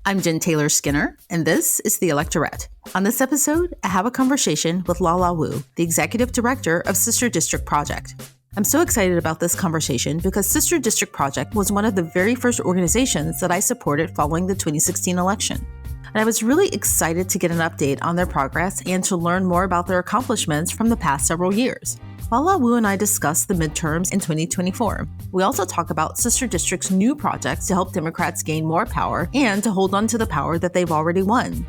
I'm Jen Taylor Skinner, and this is the Electorette. On this episode, I have a conversation with Lala Wu, the Executive Director of Sister District Project. I'm so excited about this conversation because Sister District Project was one of the very first organizations that I supported following the 2016 election. And I was really excited to get an update on their progress and to learn more about their accomplishments from the past several years. Lala Wu and I discussed the midterms in 2024. We also talk about Sister District's new projects to help Democrats gain more power and to hold on to the power that they've already won.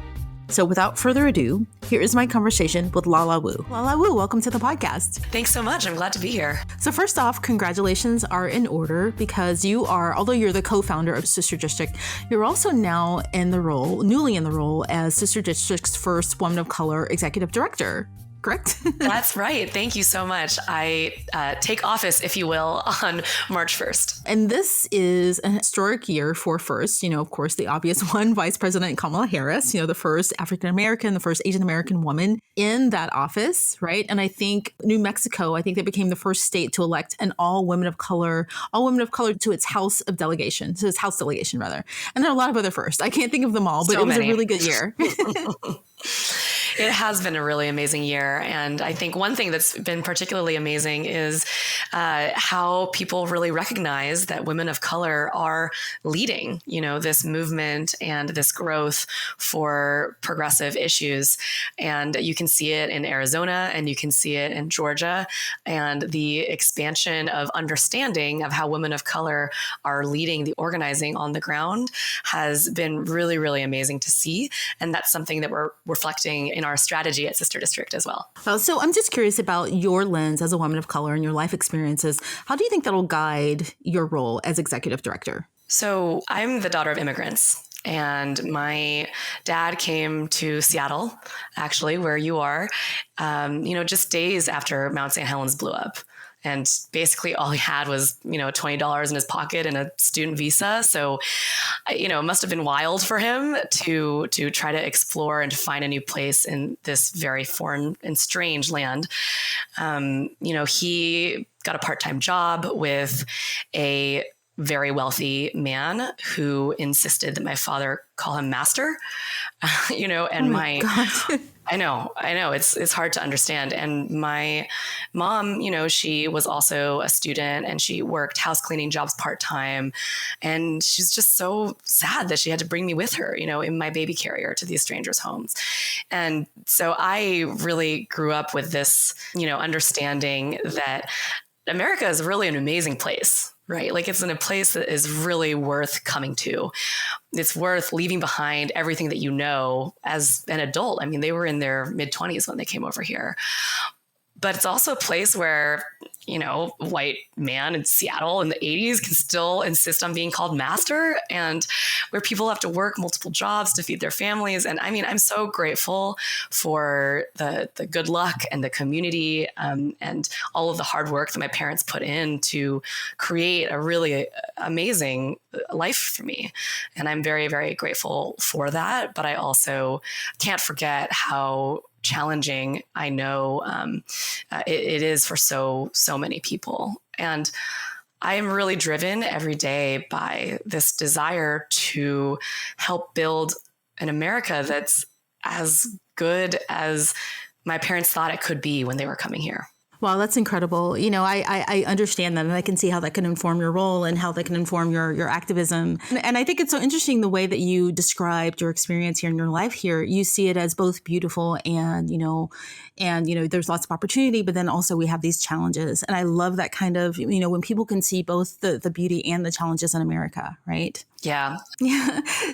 So without further ado, here is my conversation with Lala Wu. Lala Wu, welcome to the podcast. Thanks so much. I'm glad to be here. So first off, congratulations are in order because you are, although you're the co-founder of Sister District, you're also now newly in the role as Sister District's first woman of color executive director. Correct? That's right. Thank you so much. I take office, if you will, on March 1st. And this is a historic year for first, of course, the obvious one, Vice President Kamala Harris, the first African-American, the first Asian-American woman in that office, right? And I think New Mexico, they became the first state to elect an all women of color to its House delegation. And there are a lot of other firsts. I can't think of them all, but it was a really good year. It has been a really amazing year. And I think one thing that's been particularly amazing is how people really recognize that women of color are leading, this movement and this growth for progressive issues. And you can see it in Arizona and you can see it in Georgia. And the expansion of understanding of how women of color are leading the organizing on the ground has been really, really amazing to see. And that's something that we're reflecting in our strategy at Sister District as well. So I'm just curious about your lens as a woman of color and your life experiences. How do you think that'll guide your role as executive director? So I'm the daughter of immigrants. And my dad came to Seattle, actually, where you are, just days after Mount St. Helens blew up. And basically all he had was, $20 in his pocket and a student visa. So, it must have been wild for him to try to explore and to find a new place in this very foreign and strange land. He got a part-time job with a very wealthy man who insisted that my father call him master, and I know it's hard to understand. And my mom, she was also a student and she worked house cleaning jobs part-time. And she's just so sad that she had to bring me with her, in my baby carrier to these strangers' homes. And so I really grew up with this, understanding that America is really an amazing place. Right? Like it's in a place that is really worth coming to. It's worth leaving behind everything that you know as an adult. I mean, they were in their mid-20s when they came over here. But it's also a place where, white man in Seattle in the 80s can still insist on being called master, and where people have to work multiple jobs to feed their families. And I mean, I'm so grateful for the good luck and the community and all of the hard work that my parents put in to create a really amazing life for me. And I'm very, very grateful for that. But I also can't forget how challenging I know it is for so many people. And I am really driven every day by this desire to help build an America that's as good as my parents thought it could be when they were coming here. Wow, that's incredible. I understand that, and I can see how that can inform your role and how that can inform your activism. And I think it's so interesting the way that you described your experience here in your life here. You see it as both beautiful and there's lots of opportunity, but then also we have these challenges. And I love that kind of, when people can see both the beauty and the challenges in America, right? Yeah.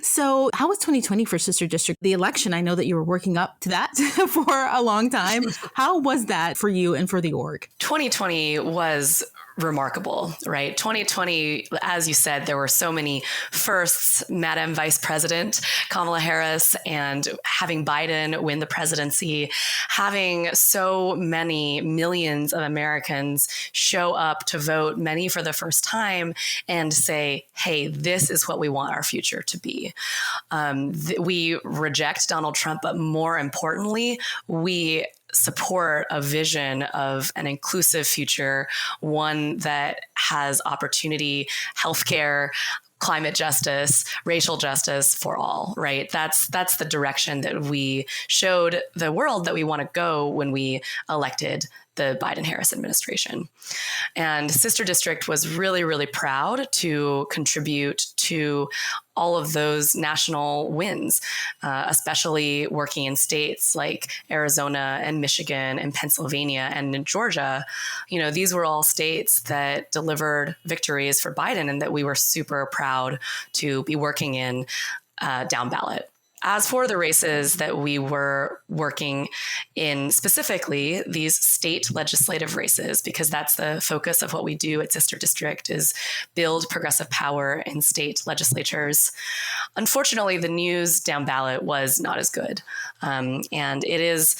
So how was 2020 for Sister District? The election, I know that you were working up to that for a long time. How was that for you and for the org? 2020 was remarkable, right? 2020, as you said, there were so many firsts, Madam Vice President Kamala Harris, and having Biden win the presidency, having so many millions of Americans show up to vote, many for the first time, and say, hey, this is what we want our future to be. We reject Donald Trump, but more importantly, we support a vision of an inclusive future, one that has opportunity, healthcare, climate justice, racial justice for all, right? That's the direction that we showed the world that we want to go when we elected the Biden-Harris administration. And Sister District was really, really proud to contribute to all of those national wins, especially working in states like Arizona and Michigan and Pennsylvania and in Georgia. These were all states that delivered victories for Biden and that we were super proud to be working in down ballot. As for the races that we were working in, specifically these state legislative races, because that's the focus of what we do at Sister District, is build progressive power in state legislatures. Unfortunately, the news down ballot was not as good. And it is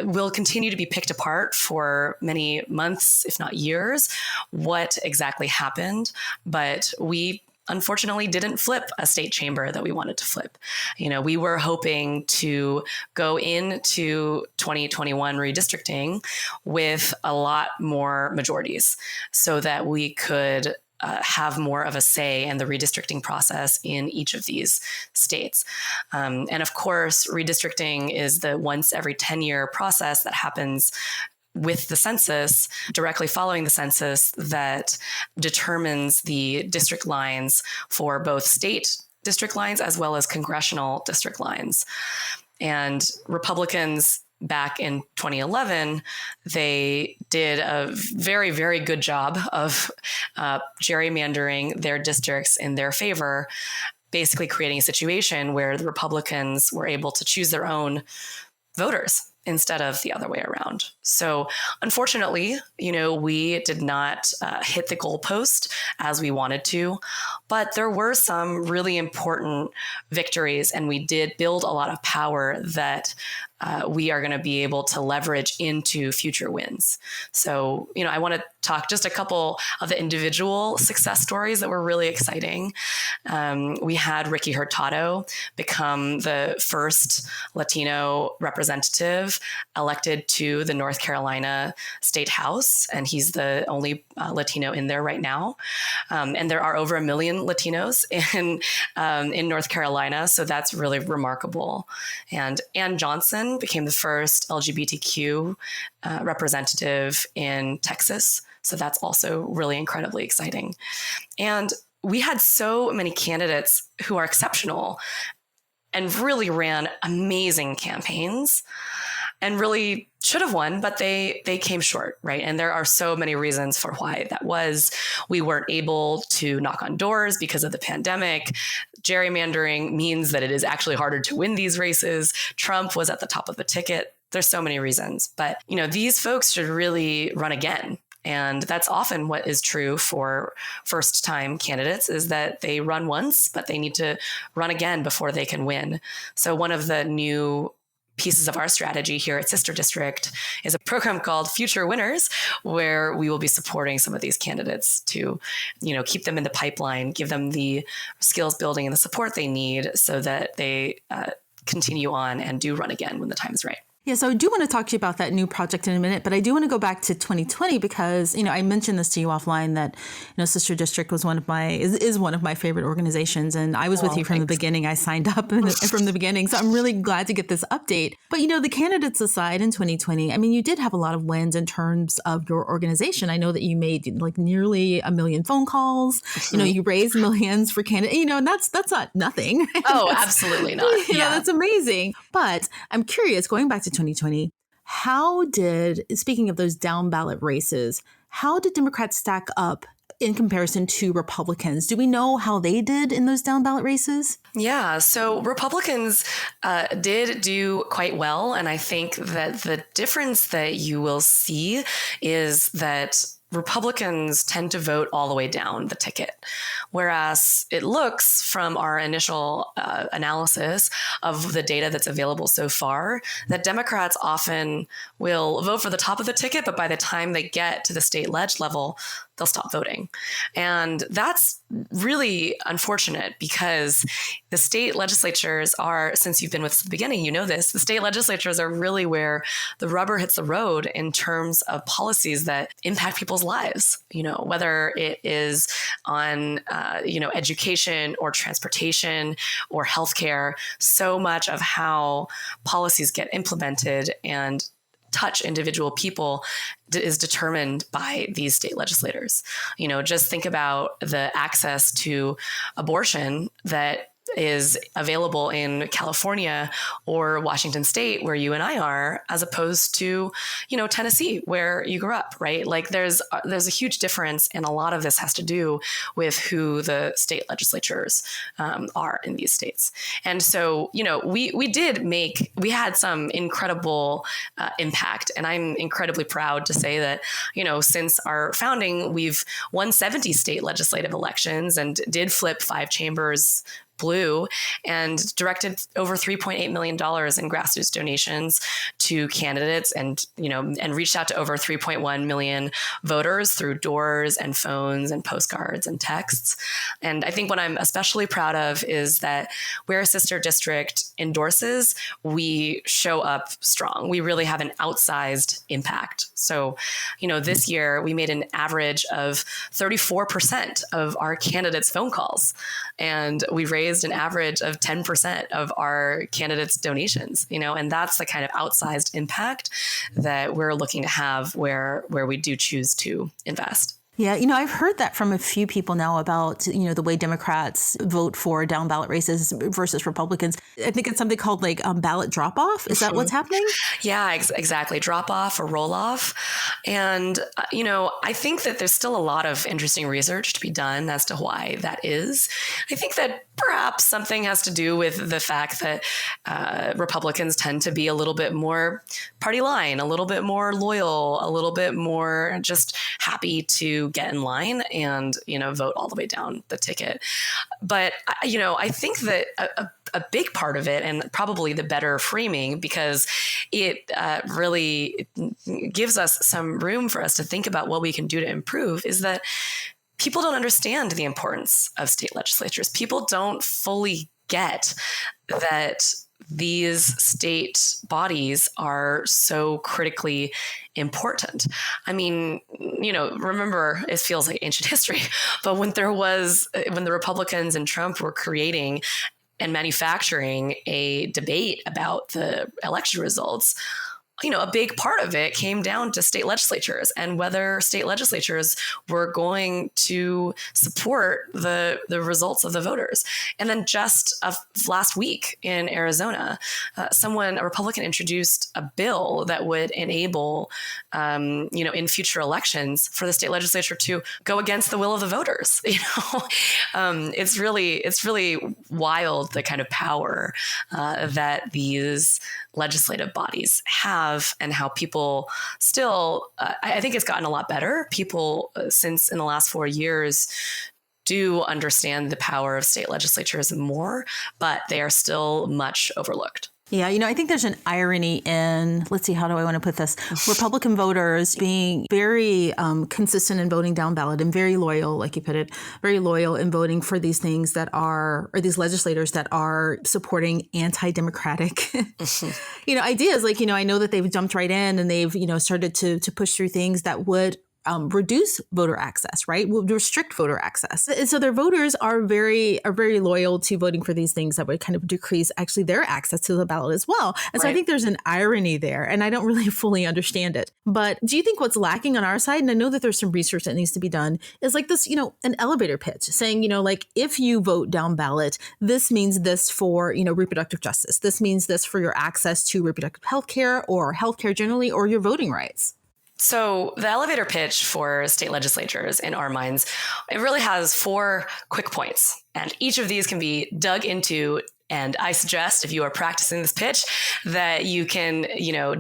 will continue to be picked apart for many months, if not years, what exactly happened. But we unfortunately didn't flip a state chamber that we wanted to flip. We were hoping to go into 2021 redistricting with a lot more majorities so that we could have more of a say in the redistricting process in each of these states. And of course, redistricting is the once every 10-year process that happens with the census, directly following the census, that determines the district lines for both state district lines as well as congressional district lines. And Republicans back in 2011, they did a very, very good job of gerrymandering their districts in their favor, basically creating a situation where the Republicans were able to choose their own voters instead of the other way around. So unfortunately, we did not hit the goalpost as we wanted to, but there were some really important victories, and we did build a lot of power that we are going to be able to leverage into future wins. So, I want to talk just a couple of the individual success stories that were really exciting. We had Ricky Hurtado become the first Latino representative elected to the North Carolina State House, and he's the only Latino in there right now. And there are over 1 million Latinos in North Carolina, so that's really remarkable. And Ann Johnson became the first LGBTQ representative in Texas. So that's also really incredibly exciting. And we had so many candidates who are exceptional and really ran amazing campaigns and really should have won, but they came short, right? And there are so many reasons for why that was. We weren't able to knock on doors because of the pandemic. Gerrymandering means that it is actually harder to win these races. Trump was at the top of the ticket. There's so many reasons, but these folks should really run again. And that's often what is true for first-time candidates, is that they run once, but they need to run again before they can win. So one of the new pieces of our strategy here at Sister District is a program called Future Winners, where we will be supporting some of these candidates to, keep them in the pipeline, give them the skills building and the support they need so that they continue on and do run again when the time is right. Yeah, so I do want to talk to you about that new project in a minute, but I do want to go back to 2020 because, I mentioned this to you offline that, Sister District was one of my favorite organizations. And I was with you from the beginning. I signed up from the beginning. So I'm really glad to get this update. But, the candidates aside in 2020, you did have a lot of wins in terms of your organization. I know that you made nearly 1 million phone calls. Mm-hmm. You raised millions for candidates, and that's not nothing. Oh, absolutely not. That's amazing. But I'm curious, going back to 2020, speaking of those down ballot races, how did Democrats stack up in comparison to Republicans? Do we know how they did in those down ballot races? Yeah, so Republicans did do quite well. And I think that the difference that you will see is that Republicans tend to vote all the way down the ticket, whereas it looks from our initial analysis of the data that's available so far that Democrats often will vote for the top of the ticket, but by the time they get to the state ledge level, they'll stop voting. And that's really unfortunate because the state legislatures are, since you've been with us at the beginning, the state legislatures are really where the rubber hits the road in terms of policies that impact people's people's lives, whether it is on, education or transportation or healthcare. So much of how policies get implemented and touch individual people is determined by these state legislators. Just think about the access to abortion that is available in California or Washington State, where you and I are, as opposed to, Tennessee, where you grew up, right? Like there's a huge difference, and a lot of this has to do with who the state legislatures are in these states. And so, we had some incredible impact, and I'm incredibly proud to say that, since our founding, we've won 70 state legislative elections and did flip 5 chambers blue, and directed over $3.8 million in grassroots donations to candidates, and reached out to over 3.1 million voters through doors and phones and postcards and texts. And I think what I'm especially proud of is that where a sister district endorses, we show up strong. We really have an outsized impact. So, this year we made an average of 34% of our candidates' phone calls, and we raised an average of 10% of our candidates' donations, and that's the kind of outsized impact that we're looking to have where we do choose to invest. Yeah, I've heard that from a few people now about, the way Democrats vote for down ballot races versus Republicans. I think it's something called ballot drop off. Is that what's happening? Yeah, exactly. Drop off or roll off. And, I think that there's still a lot of interesting research to be done as to why that is. I think that perhaps something has to do with the fact that Republicans tend to be a little bit more party line, a little bit more loyal, a little bit more just happy to get in line and, vote all the way down the ticket. But, I think that a big part of it, and probably the better framing, because it really gives us some room for us to think about what we can do to improve, is that people don't understand the importance of state legislatures. People don't fully get that these state bodies are so critically important. I mean, remember, it feels like ancient history, but when the Republicans and Trump were creating and manufacturing a debate about the election results, a big part of it came down to state legislatures and whether state legislatures were going to support the results of the voters. And then just last week in Arizona, a Republican introduced a bill that would enable, in future elections for the state legislature to go against the will of the voters. It's really wild, the kind of power that these legislative bodies have, and how people still, I think it's gotten a lot better. People, since in the last 4 years, do understand the power of state legislatures more, but they are still much overlooked. Yeah, I think there's an irony in, let's see, how do I want to put this? Republican voters being very consistent in voting down ballot and very loyal, like you put it, very loyal in voting for these things that are, or these legislators that are supporting anti-democratic, ideas. I know that they've jumped right in and they've, started to push through things that would reduce voter access, right? Will restrict voter access. And so their voters are very loyal to voting for these things that would kind of decrease actually their access to the ballot as well. And so I think there's an irony there, and I don't really fully understand it. But do you think what's lacking on our side, and I know that there's some research that needs to be done, is like this, an elevator pitch saying, if you vote down ballot, this means this for, reproductive justice. This means this for your access to reproductive health care or health care generally, or your voting rights. So the elevator pitch for state legislatures in our minds, it really has 4 quick points. And each of these can be dug into. And I suggest, if you are practicing this pitch, that you can,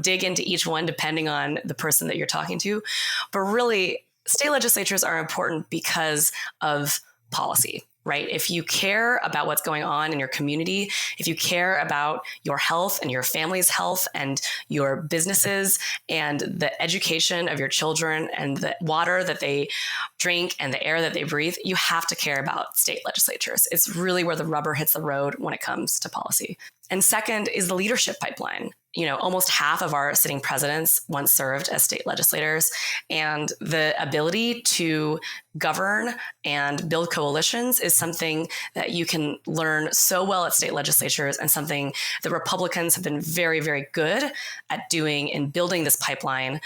dig into each one depending on the person that you're talking to. But really, state legislatures are important because of policy. Right? If you care about what's going on in your community, if you care about your health and your family's health and your businesses and the education of your children and the water that they drink and the air that they breathe, you have to care about state legislatures. It's really where the rubber hits the road when it comes to policy. And second is the leadership pipeline. almost half of our sitting presidents once served as state legislators. And the ability to govern and build coalitions is something that you can learn so well at state legislatures, and something the Republicans have been very, very good at doing in building this pipeline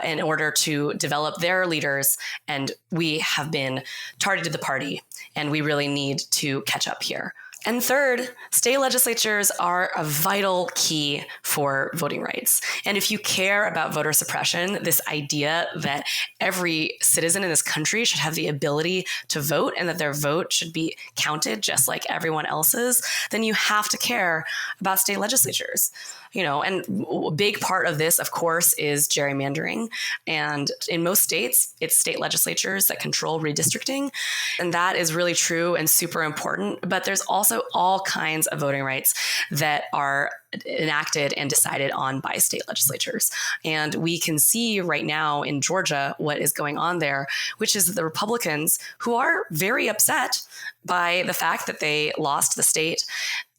in order to develop their leaders. And we have been tardy to the party, and we really need to catch up here. And third, state legislatures are a vital key for voting rights. And if you care about voter suppression, this idea that every citizen in this country should have the ability to vote and that their vote should be counted just like everyone else's, then you have to care about state legislatures. And a big part of this, of course, is gerrymandering. And in most states, it's state legislatures that control redistricting. And that is really true and super important. But there's also all kinds of voting rights that are enacted and decided on by state legislatures. And we can see right now in Georgia what is going on there, which is the Republicans, who are very upset by the fact that they lost the state,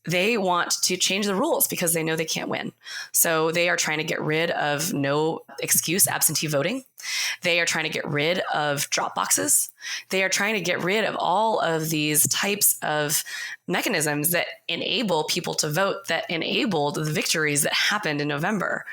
they want to change the rules because they know they can't win. So they are trying to get rid of no excuse absentee voting. They are trying to get rid of drop boxes. They are trying to get rid of all of these types of mechanisms that enable people to vote, that enabled the victories that happened in November.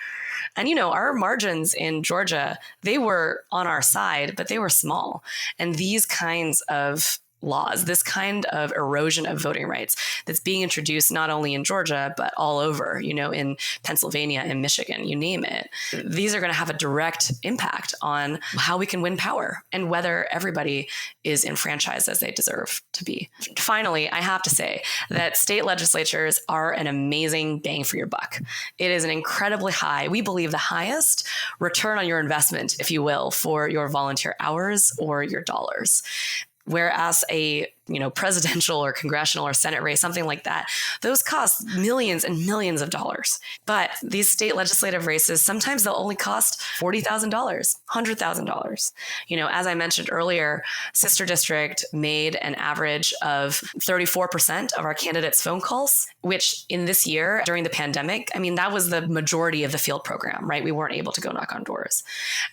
And, our margins in Georgia, they were on our side, but they were small. And these kinds of laws, this kind of erosion of voting rights that's being introduced not only in Georgia, but all over, in Pennsylvania and Michigan, you name it. These are going to have a direct impact on how we can win power and whether everybody is enfranchised as they deserve to be. Finally, I have to say that state legislatures are an amazing bang for your buck. It is an incredibly high, we believe the highest return on your investment, if you will, for your volunteer hours or your dollars. Whereas a presidential or congressional or Senate race, something like that, those cost millions and millions of dollars. But these state legislative races, sometimes they'll only cost $40,000, $100,000. As I mentioned earlier, Sister District made an average of 34% of our candidates' phone calls, which in this year during the pandemic, that was the majority of the field program, right? We weren't able to go knock on doors.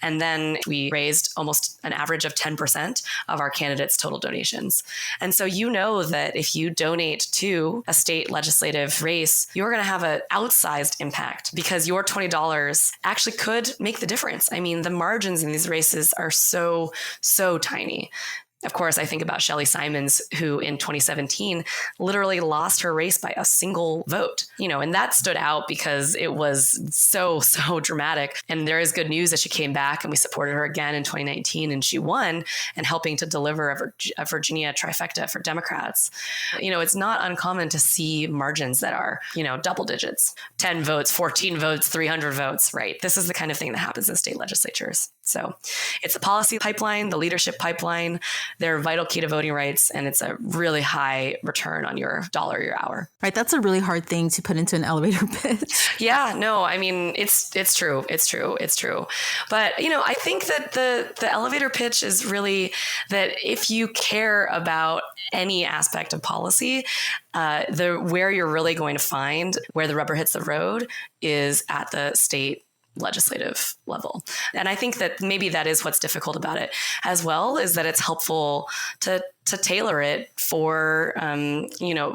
And then we raised almost an average of 10% of our candidates' total donations. And so that if you donate to a state legislative race, you're going to have an outsized impact because your $20 actually could make the difference. The margins in these races are so, so tiny. Of course, I think about Shelley Simons, who in 2017 literally lost her race by a single vote, and that stood out because it was so, so dramatic. And there is good news that she came back and we supported her again in 2019 and she won, and helping to deliver a Virginia trifecta for Democrats. It's not uncommon to see margins that are, double digits, 10 votes, 14 votes, 300 votes, right? This is the kind of thing that happens in state legislatures. So it's the policy pipeline, the leadership pipeline. They're a vital key to voting rights, and it's a really high return on your dollar, your hour. Right. That's a really hard thing to put into an elevator pitch. Yeah, no, it's true. It's true. But, I think that the elevator pitch is really that if you care about any aspect of policy, where you're really going to find where the rubber hits the road is at the state legislative level. And I think that maybe that is what's difficult about it as well, is that it's helpful to tailor it for,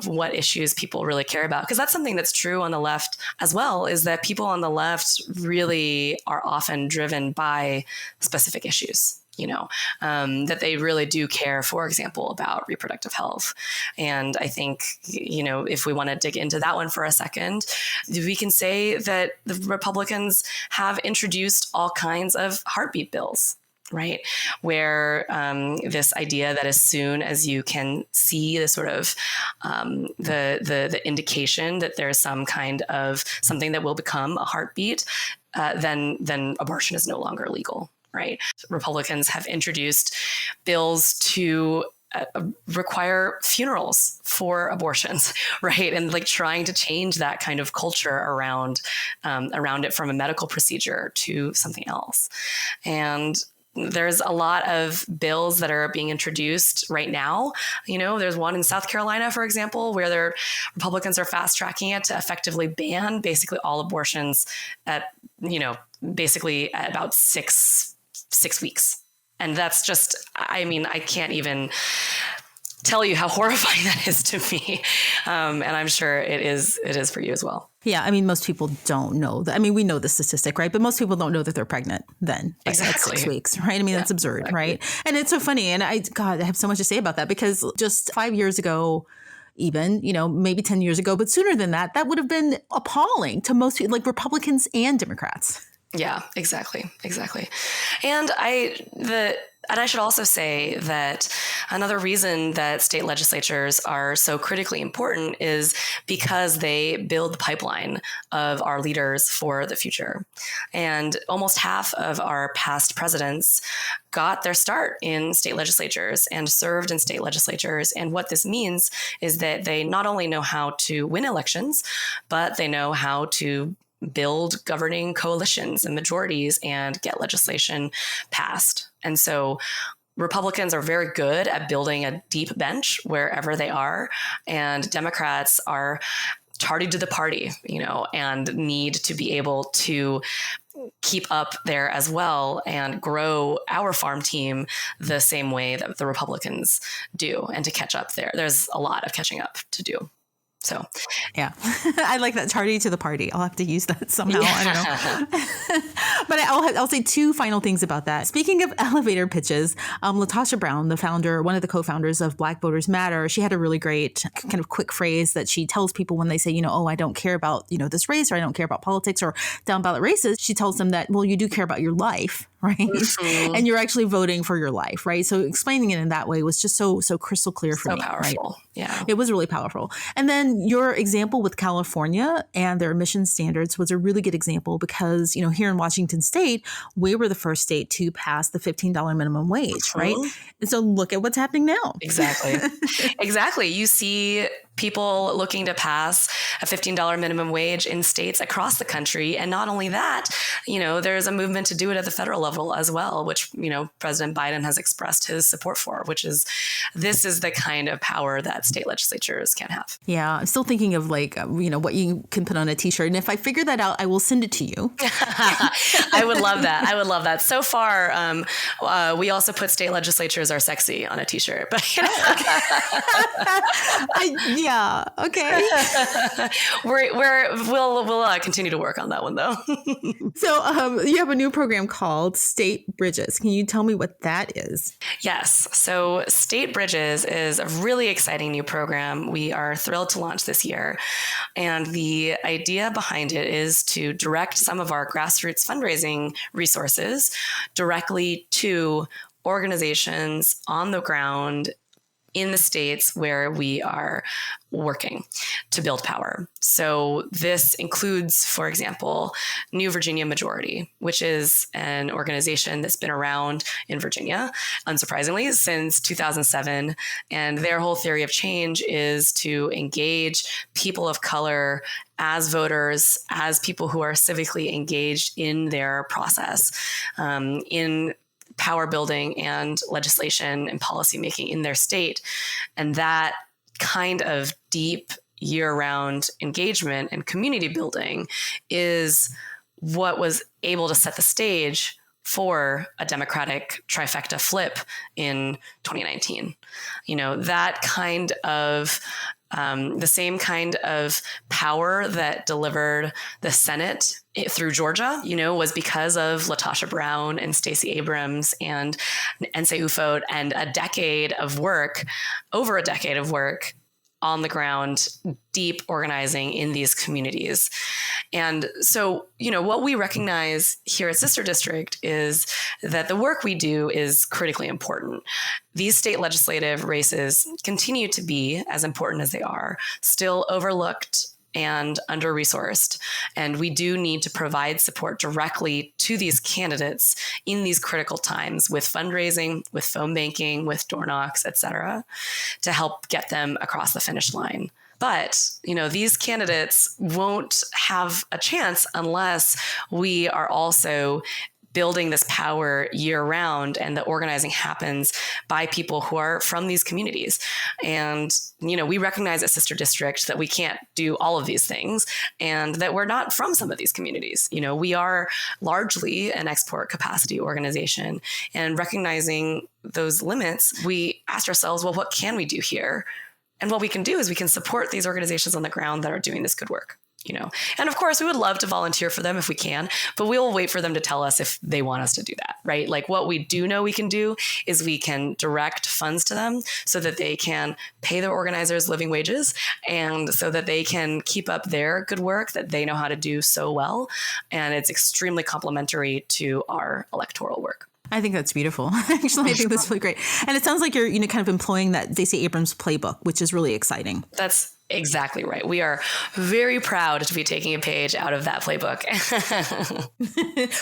what issues people really care about. Because that's something that's true on the left as well, is that people on the left really are often driven by specific issues. That they really do care, for example, about reproductive health. And I think, if we want to dig into that one for a second, we can say that the Republicans have introduced all kinds of heartbeat bills, right? Where this idea that as soon as you can see the sort of the indication that there's some kind of something that will become a heartbeat, then abortion is no longer legal. Right. Republicans have introduced bills to require funerals for abortions, right? And trying to change that kind of culture around it from a medical procedure to something else. And there's a lot of bills that are being introduced right now. There's one in South Carolina, for example, where Republicans are fast tracking it to effectively ban basically all abortions at, basically at about six weeks. And that's just, I can't even tell you how horrifying that is to me. And I'm sure it is for you as well. Yeah. Most people don't know that. We know the statistic, right? But most people don't know that they're pregnant then. Exactly. At 6 weeks, right? That's absurd, exactly. Right? And it's so funny. And I have so much to say about that, because just 5 years ago, even, maybe 10 years ago, but sooner than that, that would have been appalling to most people, like Republicans and Democrats. Yeah, exactly. And I should also say that another reason that state legislatures are so critically important is because they build the pipeline of our leaders for the future. And almost half of our past presidents got their start in state legislatures and served in state legislatures. And what this means is that they not only know how to win elections, but they know how to build governing coalitions and majorities and get legislation passed. And so Republicans are very good at building a deep bench wherever they are, and Democrats are tardy to the party, and need to be able to keep up there as well and grow our farm team the same way that the Republicans do, and to catch up there. There's a lot of catching up to do. So, yeah, I like that, tardy to the party. I'll have to use that somehow. Yeah. I don't know. But I'll say two final things about that. Speaking of elevator pitches, LaTosha Brown, one of the co-founders of Black Voters Matter, she had a really great kind of quick phrase that she tells people when they say, I don't care about, this race, or I don't care about politics or down ballot races. She tells them that, well, you do care about your life, right? Mm-hmm. And you're actually voting for your life, right? So explaining it in that way was just so crystal clear for me. So powerful. Right? Yeah. It was really powerful. And then your example with California and their emissions standards was a really good example, because, here in Washington State, we were the first state to pass the $15 minimum wage, mm-hmm. right? And so look at what's happening now. Exactly. Exactly. You see people looking to pass a $15 minimum wage in states across the country. And not only that, there's a movement to do it at the federal level as well, which, President Biden has expressed his support for, this is the kind of power that state legislatures can have. Yeah. I'm still thinking of what you can put on a t-shirt. And if I figure that out, I will send it to you. I would love that. So far, we also put state legislatures are sexy on a t-shirt, but yeah. Okay. We'll continue to work on that one though. So you have a new program called State Bridges. Can you tell me what that is? Yes. So State Bridges is a really exciting new program we are thrilled to launch this year. And the idea behind it is to direct some of our grassroots fundraising resources directly to organizations on the ground in the states where we are working to build power. So this includes, for example, New Virginia Majority, which is an organization that's been around in Virginia, unsurprisingly, since 2007. And their whole theory of change is to engage people of color as voters, as people who are civically engaged in their process, in power building and legislation and policymaking in their state. And that kind of deep year-round engagement and community building is what was able to set the stage for a Democratic trifecta flip in 2019. That kind of the same kind of power that delivered the Senate through Georgia, was because of LaTosha Brown and Stacey Abrams and Nsé Ufot and over a decade of work on the ground, deep organizing in these communities. And so, what we recognize here at Sister District is that the work we do is critically important. These state legislative races continue to be, as important as they are, still overlooked and under-resourced. And we do need to provide support directly to these candidates in these critical times with fundraising, with phone banking, with door knocks, et cetera, to help get them across the finish line. But, these candidates won't have a chance unless we are also building this power year round, and the organizing happens by people who are from these communities. And, we recognize as Sister District that we can't do all of these things and that we're not from some of these communities. We are largely an export capacity organization, and recognizing those limits, we asked ourselves, well, what can we do here? And what we can do is we can support these organizations on the ground that are doing this good work. And of course, we would love to volunteer for them if we can, but we'll wait for them to tell us if they want us to do that, right? Like, what we do know we can do is we can direct funds to them so that they can pay their organizers living wages, and so that they can keep up their good work that they know how to do so well. And it's extremely complementary to our electoral work. I think that's beautiful. Actually, I think that's really great. And it sounds like you're, kind of employing that Stacey Abrams playbook, which is really exciting. That's exactly right. We are very proud to be taking a page out of that playbook.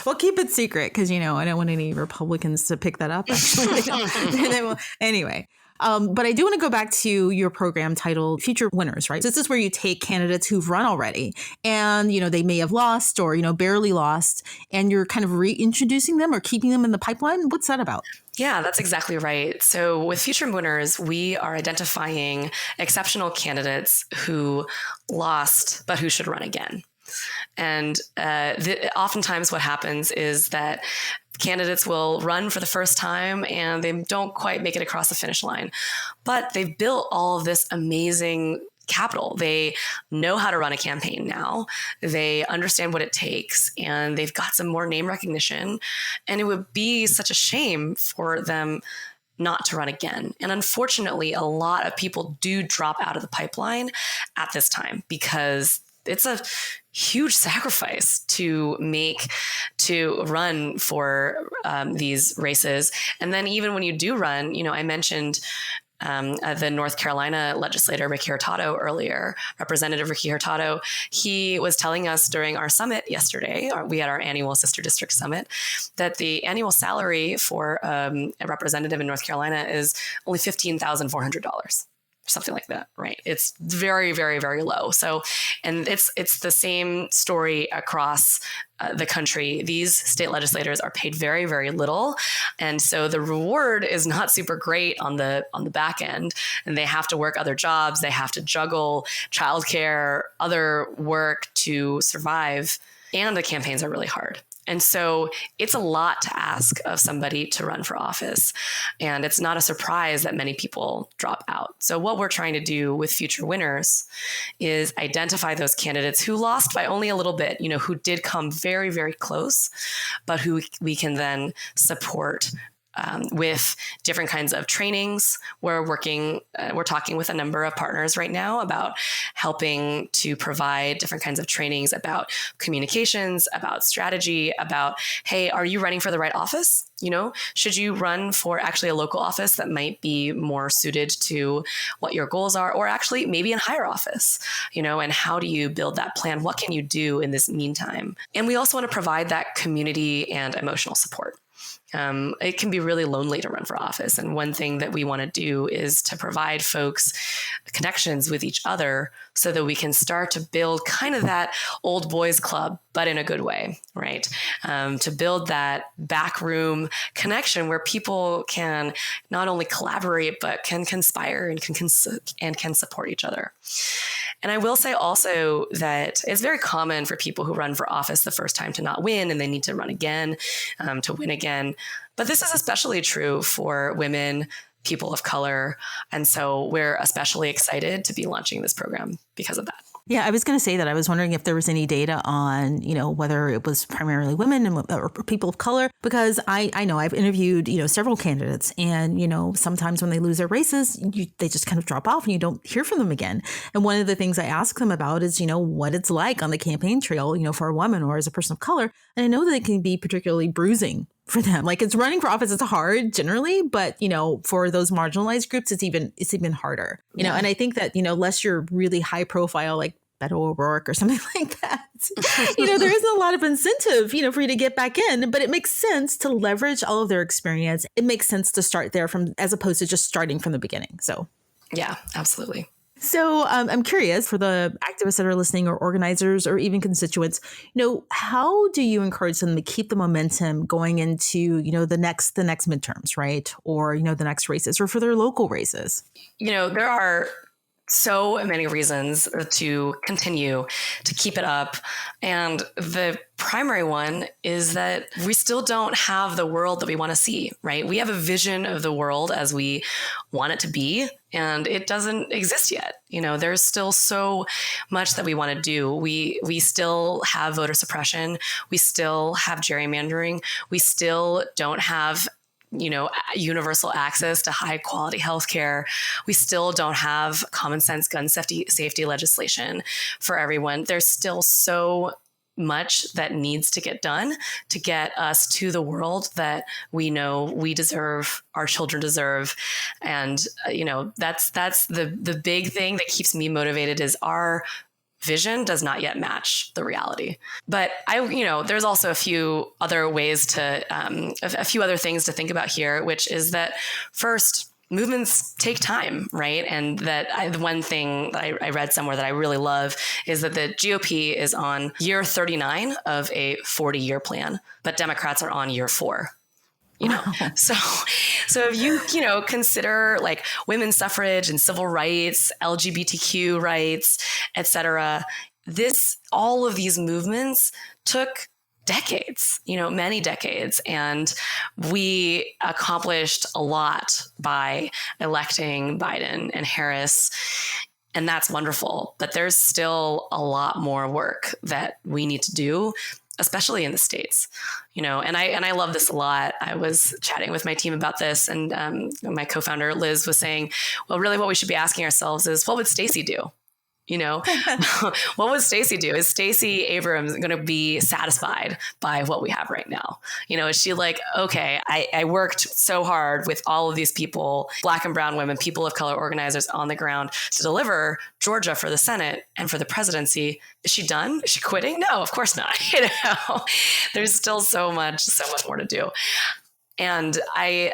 Well, keep it secret because, I don't want any Republicans to pick that up. Actually, they will. Anyway. But I do want to go back to your program titled Future Winners, right? So this is where you take candidates who've run already and, they may have lost or, barely lost, and you're kind of reintroducing them or keeping them in the pipeline. What's that about? Yeah, that's exactly right. So with Future Winners, we are identifying exceptional candidates who lost, but who should run again. And oftentimes what happens is that candidates will run for the first time and they don't quite make it across the finish line, but they've built all of this amazing capital. They know how to run a campaign now. They understand what it takes, and they've got some more name recognition. And it would be such a shame for them not to run again. And unfortunately, a lot of people do drop out of the pipeline at this time because it's a huge sacrifice to make to run for these races. And then even when you do run, I mentioned the North Carolina legislator, Ricky Hurtado, earlier, Representative Ricky Hurtado. He was telling us during our summit yesterday, we had our annual Sister District Summit, that the annual salary for a representative in North Carolina is only $15,400. Something like that, right? It's very, very, very low. So, and it's the same story across the country. These state legislators are paid very, very little, and so the reward is not super great on the back end. And they have to work other jobs. They have to juggle childcare, other work to survive, and the campaigns are really hard. And so it's a lot to ask of somebody to run for office. And it's not a surprise that many people drop out. So what we're trying to do with Future Winners is identify those candidates who lost by only a little bit, who did come very, very close, but who we can then support with different kinds of trainings. We're talking with a number of partners right now about helping to provide different kinds of trainings about communications, about strategy, about, hey, are you running for the right office? Should you run for actually a local office that might be more suited to what your goals are, or actually maybe in higher office, and how do you build that plan? What can you do in this meantime? And we also want to provide that community and emotional support. It can be really lonely to run for office. And one thing that we want to do is to provide folks connections with each other so that we can start to build kind of that old boys club, but in a good way, right? To build that backroom connection where people can not only collaborate, but can conspire and can support each other. And I will say also that it's very common for people who run for office the first time to not win, and they need to run again to win again. But this is especially true for women, people of color. And so we're especially excited to be launching this program because of that. Yeah, I was going to say that. I was wondering if there was any data on, whether it was primarily women or people of color, because I know I've interviewed, several candidates, and, sometimes when they lose their races, they just kind of drop off and you don't hear from them again. And one of the things I ask them about is, what it's like on the campaign trail, for a woman or as a person of color. And I know that it can be particularly bruising for them. Like, it's running for office, it's hard generally, but, for those marginalized groups, it's even harder, and I think that, unless you're really high profile, like Beto O'Rourke or something like that, there isn't a lot of incentive, for you to get back in, but it makes sense to leverage all of their experience. It makes sense to start there as opposed to just starting from the beginning. So. Yeah, absolutely. So I'm curious for the activists that are listening or organizers or even constituents, how do you encourage them to keep the momentum going into, the next midterms, right? Or, the next races or for their local races? There are so many reasons to continue to keep it up. And the primary one is that we still don't have the world that we want to see, right? We have a vision of the world as we want it to be, and it doesn't exist yet. There's still so much that we want to do. We still have voter suppression. We still have gerrymandering. We still don't have universal access to high quality healthcare. We still don't have common sense gun safety legislation for everyone. There's still so much that needs to get done to get us to the world that we know we deserve, our children deserve. And, that's the big thing that keeps me motivated is our vision does not yet match the reality. But there's also a few other ways to, a few other things to think about here, which is that first, movements take time, right? And that the one thing that I read somewhere that I really love is that the GOP is on year 39 of a 40-year plan, but Democrats are on year 4. So if you consider like women's suffrage and civil rights, LGBTQ rights, et cetera, all of these movements took decades, many decades. And we accomplished a lot by electing Biden and Harris. And that's wonderful. But there's still a lot more work that we need to do, especially in the States, and I love this a lot. I was chatting with my team about this, and my co-founder Liz was saying, well, really what we should be asking ourselves is, what would Stacey do? What would Stacey do? Is Stacey Abrams going to be satisfied by what we have right now? Is she like, okay, I worked so hard with all of these people, Black and brown women, people of color, organizers on the ground to deliver Georgia for the Senate and for the presidency. Is she done? Is she quitting? No, of course not. There's still so much more to do. And I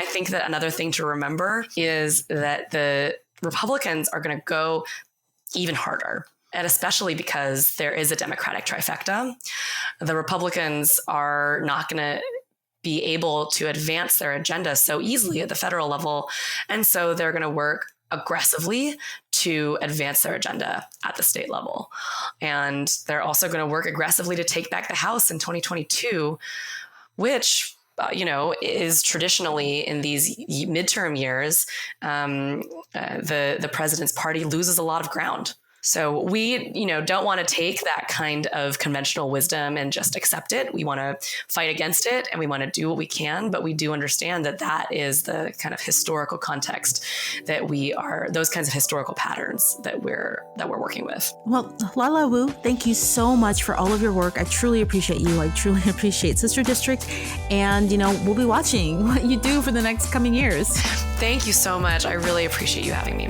think that another thing to remember is that the Republicans are going to go even harder. And especially because there is a Democratic trifecta. The Republicans are not going to be able to advance their agenda so easily at the federal level. And so they're going to work aggressively to advance their agenda at the state level. And they're also going to work aggressively to take back the House in 2022, which is traditionally in these midterm years, the president's party loses a lot of ground. So we, don't want to take that kind of conventional wisdom and just accept it. We want to fight against it and we want to do what we can, but we do understand that that is the kind of historical context that those kinds of historical patterns that we're working with. Well, Lala Wu, thank you so much for all of your work. I truly appreciate you. I truly appreciate Sister District. And, we'll be watching what you do for the next coming years. Thank you so much. I really appreciate you having me.